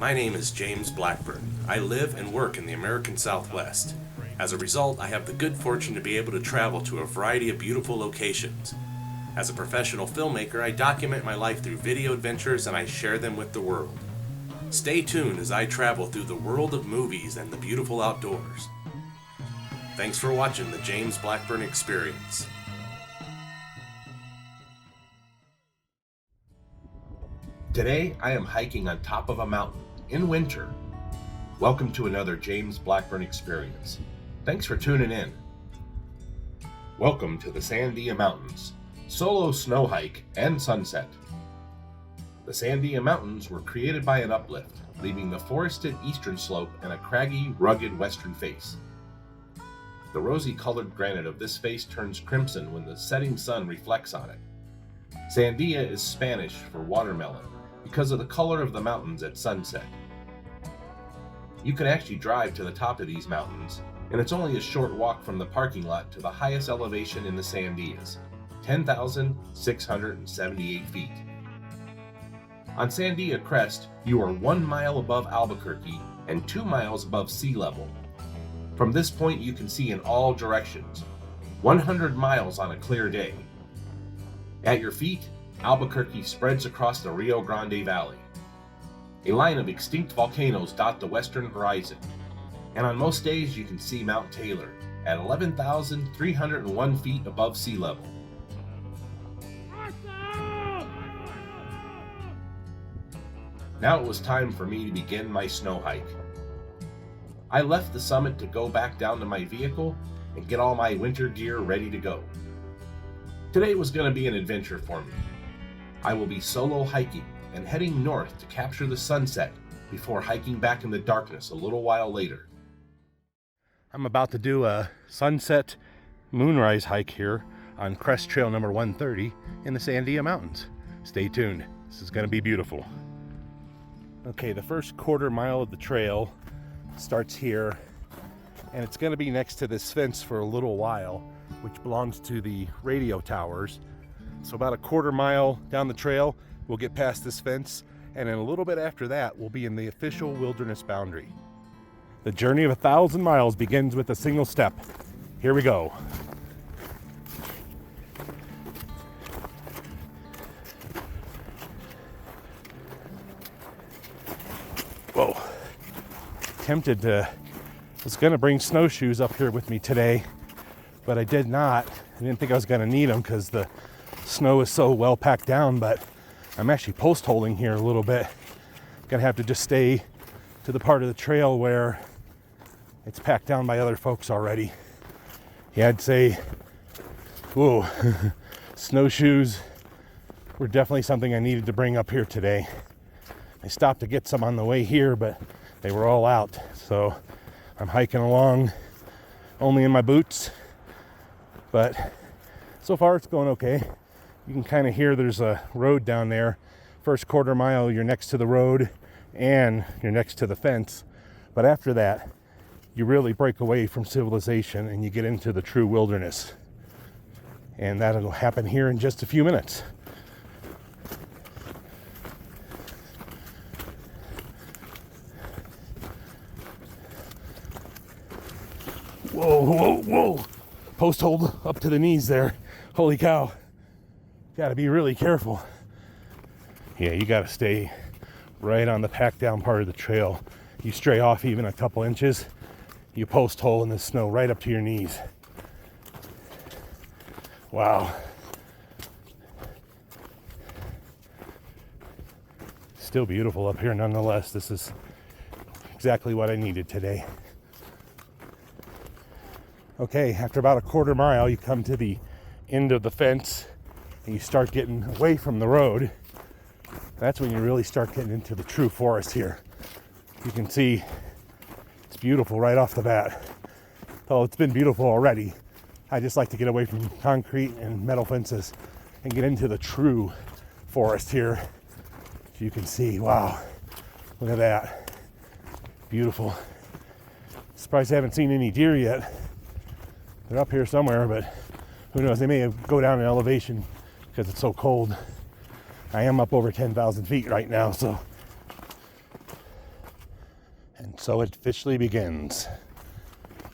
My name is James Blackburn. I live and work in the American Southwest. As a result, I have the good fortune to be able to travel to a variety of beautiful locations. As a professional filmmaker, I document my life through video adventures and I share them with the world. Stay tuned as I travel through the world of movies and the beautiful outdoors. Thanks for watching the James Blackburn Experience. Today, I am hiking on top of a mountain in winter. Welcome to another James Blackburn Experience. Thanks for tuning in. Welcome to the Sandia Mountains, solo snow hike and sunset. The Sandia Mountains were created by an uplift, leaving the forested eastern slope and a craggy, rugged western face. The rosy-colored granite of this face turns crimson when the setting sun reflects on it. Sandia is Spanish for watermelon because of the color of the mountains at sunset. You can actually drive to the top of these mountains, and it's only a short walk from the parking lot to the highest elevation in the Sandias, 10,678 feet. On Sandia Crest, you are 1 mile above Albuquerque and 2 miles above sea level. From this point, you can see in all directions, 100 miles on a clear day. At your feet, Albuquerque spreads across the Rio Grande Valley. A line of extinct volcanoes dot the western horizon, and on most days you can see Mount Taylor at 11,301 feet above sea level. Now it was time for me to begin my snow hike. I left the summit to go back down to my vehicle and get all my winter gear ready to go. Today was going to be an adventure for me. I will be solo hiking and heading north to capture the sunset before hiking back in the darkness a little while later. I'm about to do a sunset moonrise hike here on Crest Trail number 130 in the Sandia Mountains. Stay tuned. This is going to be beautiful. Okay, the first quarter mile of the trail starts here, and it's going to be next to this fence for a little while, which belongs to the radio towers. So about a quarter mile down the trail, we'll get past this fence, and then a little bit after that, we'll be in the official wilderness boundary. The journey of 1,000 miles begins with a single step. Here we go. Whoa. I was gonna bring snowshoes up here with me today, but I did not. I didn't think I was gonna need them because the snow is so well packed down, but I'm actually post holing here a little bit. Gonna have to just stay to the part of the trail where it's packed down by other folks already. Yeah, I'd say, whoa, snowshoes were definitely something I needed to bring up here today. I stopped to get some on the way here, but they were all out. So I'm hiking along only in my boots, but so far it's going okay. You can kind of hear there's a road down there. First quarter mile, you're next to the road and you're next to the fence. But after that, you really break away from civilization and you get into the true wilderness. And that'll happen here in just a few minutes. Whoa, whoa, whoa. Post hold up to the knees there. Holy cow. Gotta be really careful. Yeah, you gotta stay right on the packed down part of the trail. You stray off even a couple inches, you post hole in the snow right up to your knees. Wow. Still beautiful up here nonetheless. This is exactly what I needed today. Okay, after about a quarter mile, you come to the end of the fence and you start getting away from the road. That's when you really start getting into the true forest here. You can see it's beautiful right off the bat. Oh, it's been beautiful already. I just like to get away from concrete and metal fences and get into the true forest here. So you can see, wow, look at that. Beautiful. Surprised I haven't seen any deer yet. They're up here somewhere, but who knows? They may go down in elevation because it's so cold. I am up over 10,000 feet right now, so So it officially begins.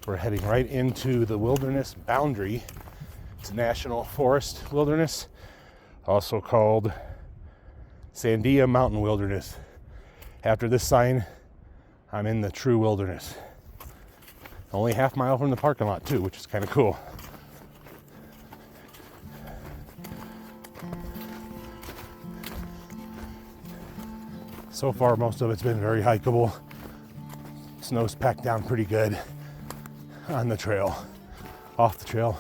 We're heading right into the wilderness boundary. It's National Forest Wilderness, also called Sandia Mountain Wilderness. After this sign, I'm in the true wilderness. Only half mile from the parking lot too, which is kind of cool. So far, most of it's been very hikeable. Snow's packed down pretty good on the trail. Off the trail,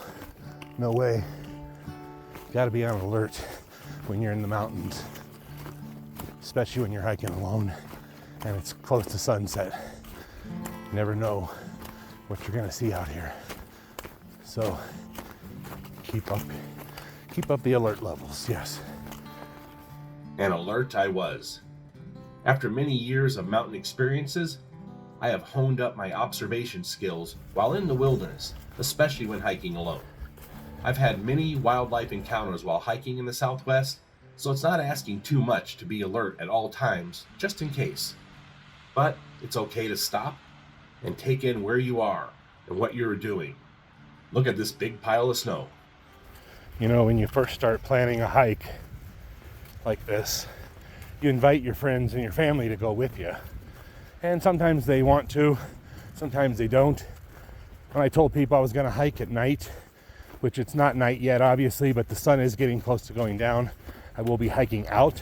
no way. You gotta be on alert when you're in the mountains, especially when you're hiking alone and it's close to sunset. You never know what you're gonna see out here. So keep up the alert levels, yes. And alert I was. After many years of mountain experiences, I have honed up my observation skills while in the wilderness, especially when hiking alone. I've had many wildlife encounters while hiking in the Southwest, so it's not asking too much to be alert at all times, just in case. But it's okay to stop and take in where you are and what you're doing. Look at this big pile of snow. You know, when you first start planning a hike like this, you invite your friends and your family to go with you. And sometimes they want to, sometimes they don't. When I told people I was going to hike at night, which it's not night yet obviously, but the sun is getting close to going down, I will be hiking out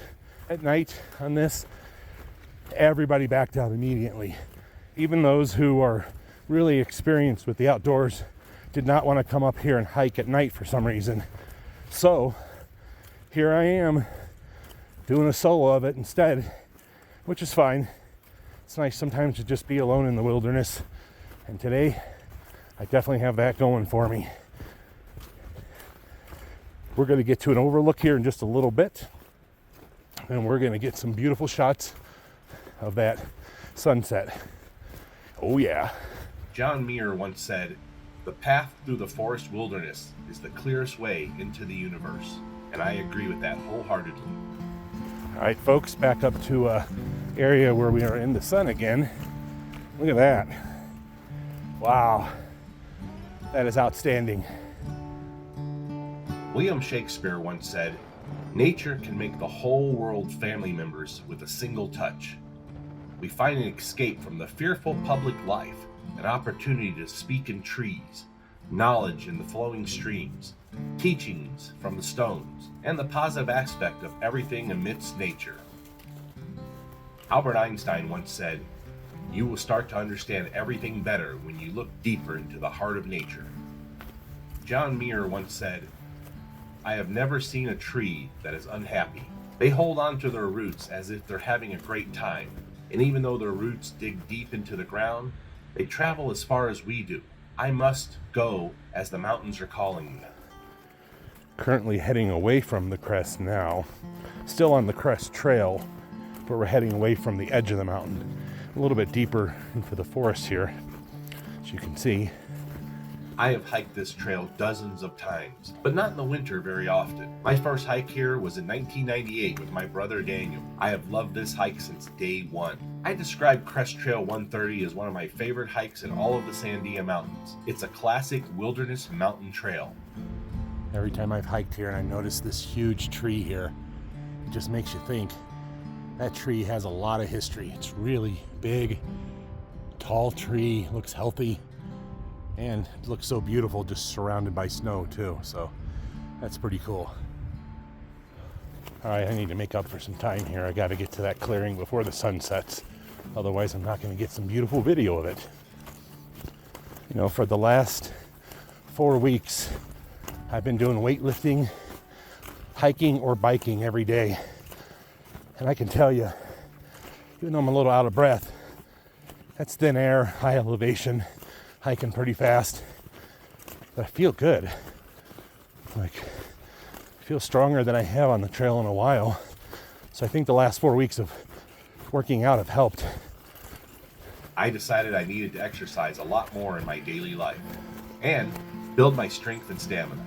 at night on this. Everybody backed out immediately. Even those who are really experienced with the outdoors did not want to come up here and hike at night for some reason. So here I am doing a solo of it instead, which is fine. It's nice sometimes to just be alone in the wilderness, and today I definitely have that going for me. We're going to get to an overlook here in just a little bit, and we're going to get some beautiful shots of that sunset. Oh yeah. John Muir once said, "The path through the forest wilderness is the clearest way into the universe." And I agree with that wholeheartedly. All right, folks, back up to an area where we are in the sun again. Look at that. Wow. That is outstanding. William Shakespeare once said, "Nature can make the whole world family members with a single touch." We find an escape from the fearful public life, an opportunity to speak in trees, knowledge in the flowing streams, teachings from the stones, and the positive aspect of everything amidst nature. Albert Einstein once said, "You will start to understand everything better when you look deeper into the heart of nature." John Muir once said, "I have never seen a tree that is unhappy. They hold on to their roots as if they're having a great time, and even though their roots dig deep into the ground, they travel as far as we do. I must go as the mountains are calling me." Currently heading away from the crest now. Still on the crest trail, but we're heading away from the edge of the mountain. A little bit deeper into the forest here, as you can see. I have hiked this trail dozens of times, but not in the winter very often. My first hike here was in 1998 with my brother Daniel. I have loved this hike since day one. I describe Crest Trail 130 as one of my favorite hikes in all of the Sandia Mountains. It's a classic wilderness mountain trail. Every time I've hiked here and I notice this huge tree here, it just makes you think that tree has a lot of history. It's really big, tall tree, looks healthy, and it looks so beautiful just surrounded by snow too. So that's pretty cool. All right, I need to make up for some time here. I got to get to that clearing before the sun sets. Otherwise, I'm not going to get some beautiful video of it. You know, for the last 4 weeks, I've been doing weightlifting, hiking, or biking every day. And I can tell you, even though I'm a little out of breath, that's thin air, high elevation, hiking pretty fast. But I feel good. Like, I feel stronger than I have on the trail in a while. So I think the last 4 weeks of working out have helped. I decided I needed to exercise a lot more in my daily life and build my strength and stamina.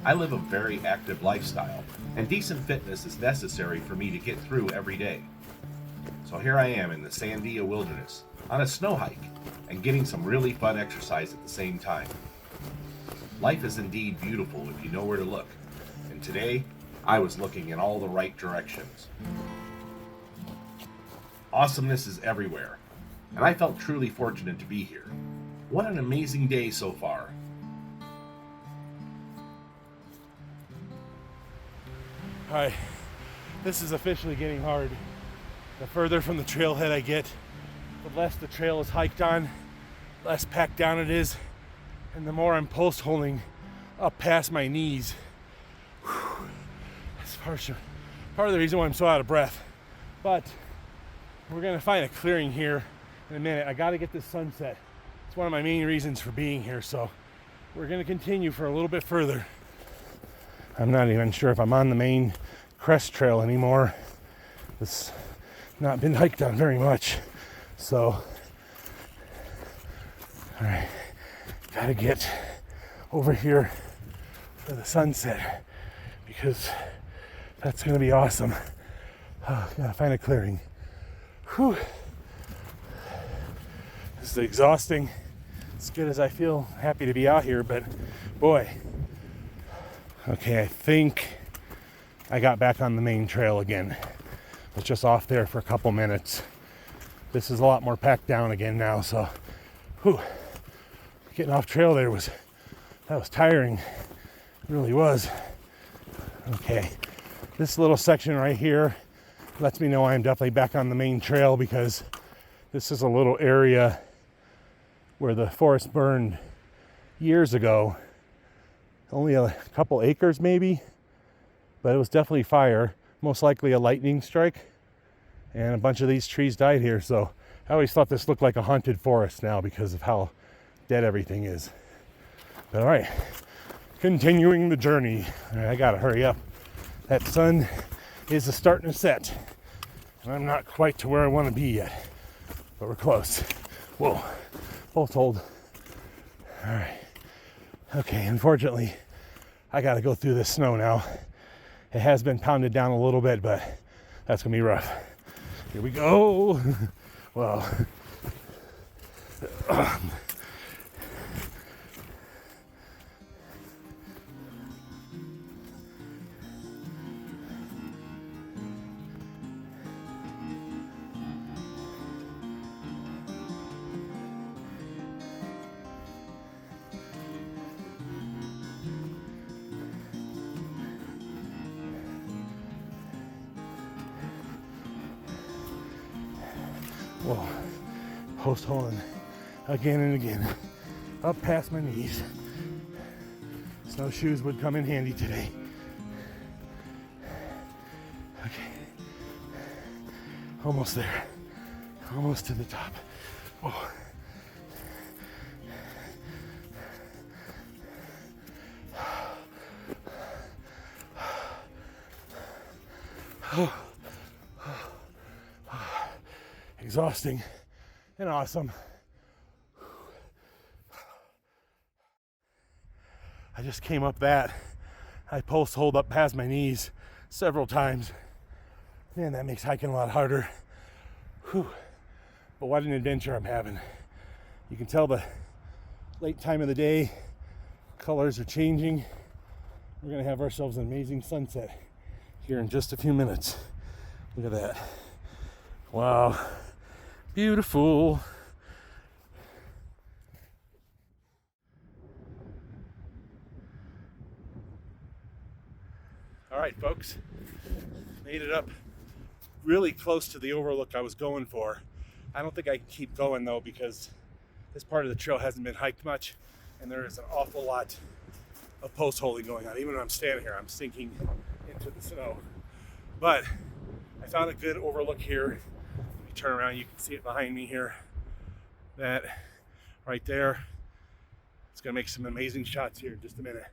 I live a very active lifestyle, and decent fitness is necessary for me to get through every day. So here I am in the Sandia wilderness, on a snow hike and getting some really fun exercise at the same time. Life is indeed beautiful if you know where to look, and today I was looking in all the right directions. Awesomeness is everywhere, and I felt truly fortunate to be here. What an amazing day so far. Alright, this is officially getting hard. The further from the trailhead I get, the less the trail is hiked on, less packed down it is, and the more I'm post holding up past my knees. That's part of the reason why I'm so out of breath. But we're gonna find a clearing here in a minute. I gotta get this sunset. It's one of my main reasons for being here, so we're gonna continue for a little bit further. I'm not even sure if I'm on the main crest trail anymore. It's not been hiked on very much. So, all right, gotta get over here for the sunset because that's gonna be awesome. Gotta find a clearing. Whew. This is exhausting. As good as I feel, happy to be out here, but boy. Okay, I think I got back on the main trail again. I was just off there for a couple minutes. This is a lot more packed down again now, so whew, getting off trail there was tiring. It really was. Okay, this little section right here lets me know I'm definitely back on the main trail because this is a little area where the forest burned years ago. Only a couple acres maybe, but it was definitely fire, most likely a lightning strike. And a bunch of these trees died here, so I always thought this looked like a haunted forest now because of how dead everything is. But all right, continuing the journey. All right, I gotta hurry up. That sun is starting to set, and I'm not quite to where I want to be yet, but we're close. Whoa, both hold. All right. Okay, unfortunately, I gotta go through this snow now. It has been pounded down a little bit, but that's gonna be rough. Here we go. Well, whoa, post holding again and again, up past my knees. Snowshoes would come in handy today. Okay, almost there, almost to the top. Whoa. Exhausting and awesome. I just came up that. I post hold up past my knees several times. Man, that makes hiking a lot harder. Whew. But what an adventure I'm having. You can tell the late time of the day, colors are changing. We're gonna have ourselves an amazing sunset here in just a few minutes. Look at that. Wow. Beautiful. All right, folks, made it up really close to the overlook I was going for. I don't think I can keep going though because this part of the trail hasn't been hiked much and there is an awful lot of post holding going on. Even when I'm standing here, I'm sinking into the snow. But I found a good overlook here. Turn around, you can see it behind me here. That right there. It's gonna make some amazing shots here in just a minute.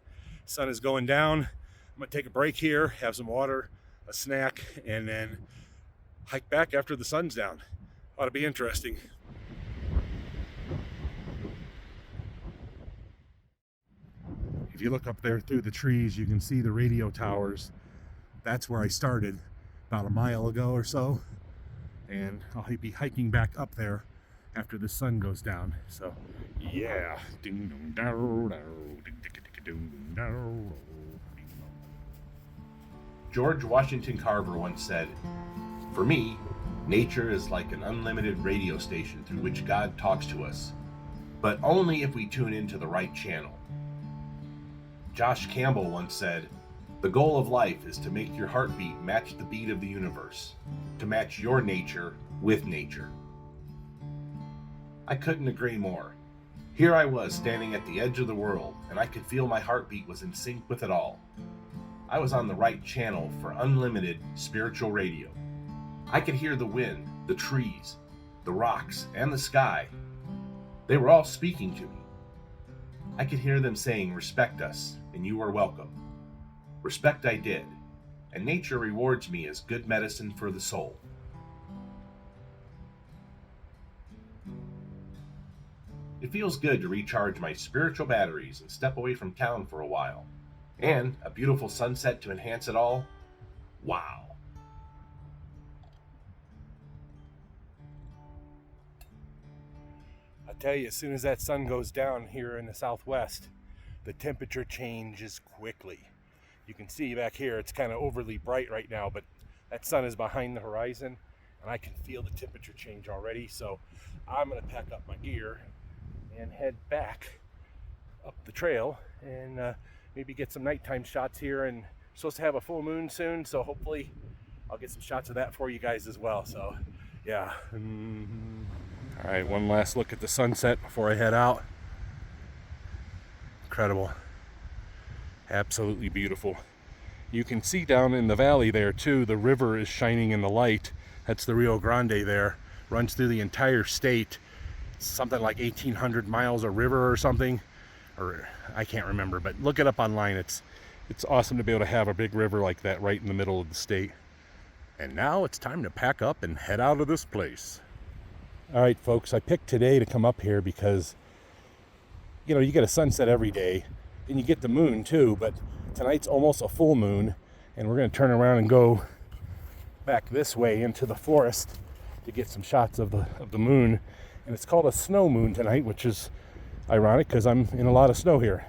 Sun is going down. I'm gonna take a break here, have some water, a snack, and then hike back after the sun's down. Ought to be interesting. If you look up there through the trees, you can see the radio towers. That's where I started about a mile ago or so. And I'll be hiking back up there after the sun goes down. So, yeah. George Washington Carver once said, "For me, nature is like an unlimited radio station through which God talks to us, but only if we tune into the right channel." Josh Campbell once said, "The goal of life is to make your heartbeat match the beat of the universe, to match your nature with nature." I couldn't agree more. Here I was standing at the edge of the world, and I could feel my heartbeat was in sync with it all. I was on the right channel for unlimited spiritual radio. I could hear the wind, the trees, the rocks, and the sky. They were all speaking to me. I could hear them saying, "Respect us, and you are welcome." Respect I did, and nature rewards me as good medicine for the soul. It feels good to recharge my spiritual batteries and step away from town for a while. And a beautiful sunset to enhance it all. Wow. I tell you, as soon as that sun goes down here in the southwest, the temperature changes quickly. You can see back here, it's kind of overly bright right now, but that sun is behind the horizon, and I can feel the temperature change already. So I'm going to pack up my gear and head back up the trail and maybe get some nighttime shots here. And we're supposed to have a full moon soon, so hopefully I'll get some shots of that for you guys as well. So yeah. All right, one last look at the sunset before I head out. Incredible. Absolutely beautiful. You can see down in the valley there too, the river is shining in the light. That's the Rio Grande there. Runs through the entire state. Something like 1,800 miles of river or something, or I can't remember, but look it up online. It's awesome to be able to have a big river like that right in the middle of the state. And now it's time to pack up and head out of this place. All right, folks, I picked today to come up here because, you know, you get a sunset every day, and you get the moon too, but tonight's almost a full moon, and we're going to turn around and go back this way into the forest to get some shots of the moon. And it's called a snow moon tonight, which is ironic because I'm in a lot of snow here.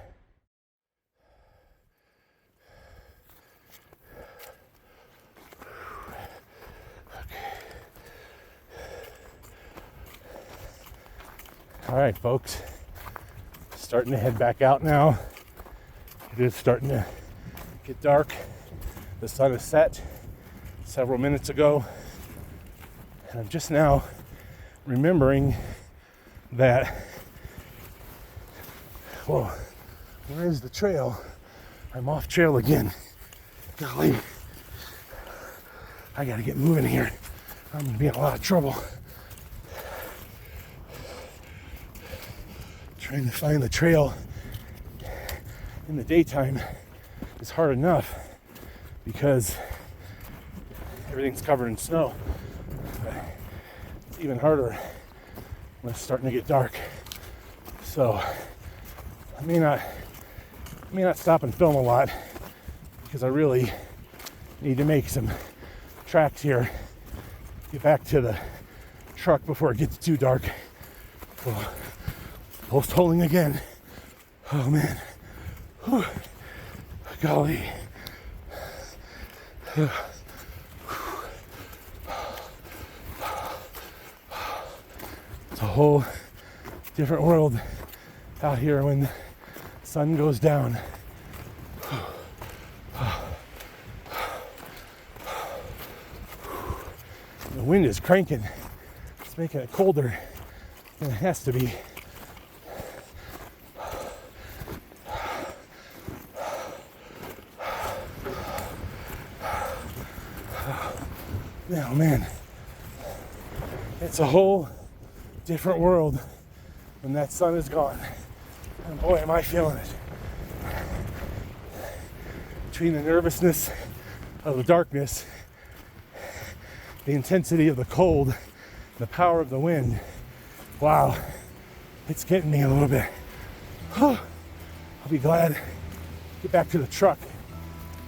All right, folks, starting to head back out now. It is starting to get dark. The sun is set several minutes ago, and I'm just now remembering that, whoa, where is the trail? I'm off trail again. Golly, I gotta get moving here. I'm gonna be in a lot of trouble. Trying to find the trail in the daytime is hard enough because everything's covered in snow. It's even harder when it's starting to get dark. So I may not stop and film a lot because I really need to make some tracks here. Get back to the truck before it gets too dark. Oh, post holing again. Oh man. Whew. Golly. It's a whole different world out here when the sun goes down. The wind is cranking. It's making it colder than it has to be. Oh man, it's a whole different world when that sun is gone. And boy, am I feeling it. Between the nervousness of the darkness, the intensity of the cold, the power of the wind, wow, it's getting me a little bit. I'll be glad to get back to the truck,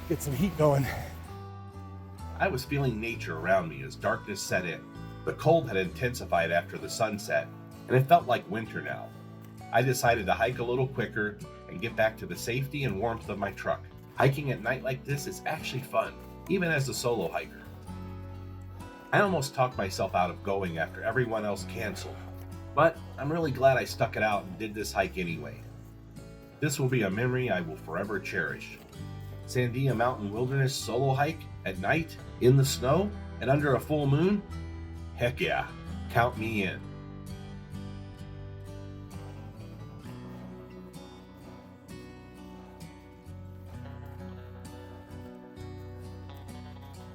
get some heat going. I was feeling nature around me as darkness set in. The cold had intensified after the sunset, and it felt like winter now. I decided to hike a little quicker and get back to the safety and warmth of my truck. Hiking at night like this is actually fun, even as a solo hiker. I almost talked myself out of going after everyone else canceled, but I'm really glad I stuck it out and did this hike anyway. This will be a memory I will forever cherish. Sandia Mountain Wilderness solo hike at night, in the snow, and under a full moon? Heck yeah, count me in.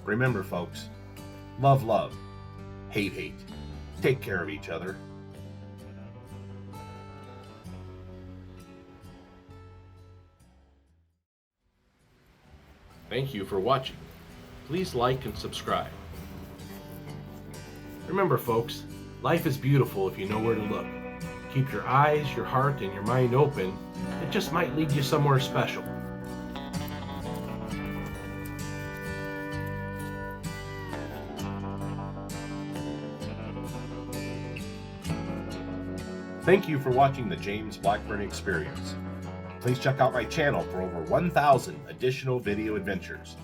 Remember, folks, love, love, hate, hate. Take care of each other. Thank you for watching. Please like and subscribe. Remember, folks, life is beautiful if you know where to look. Keep your eyes, your heart, and your mind open. It just might lead you somewhere special. Thank you for watching the James Blackburn Experience. Please check out my channel for over 1,000 additional video adventures.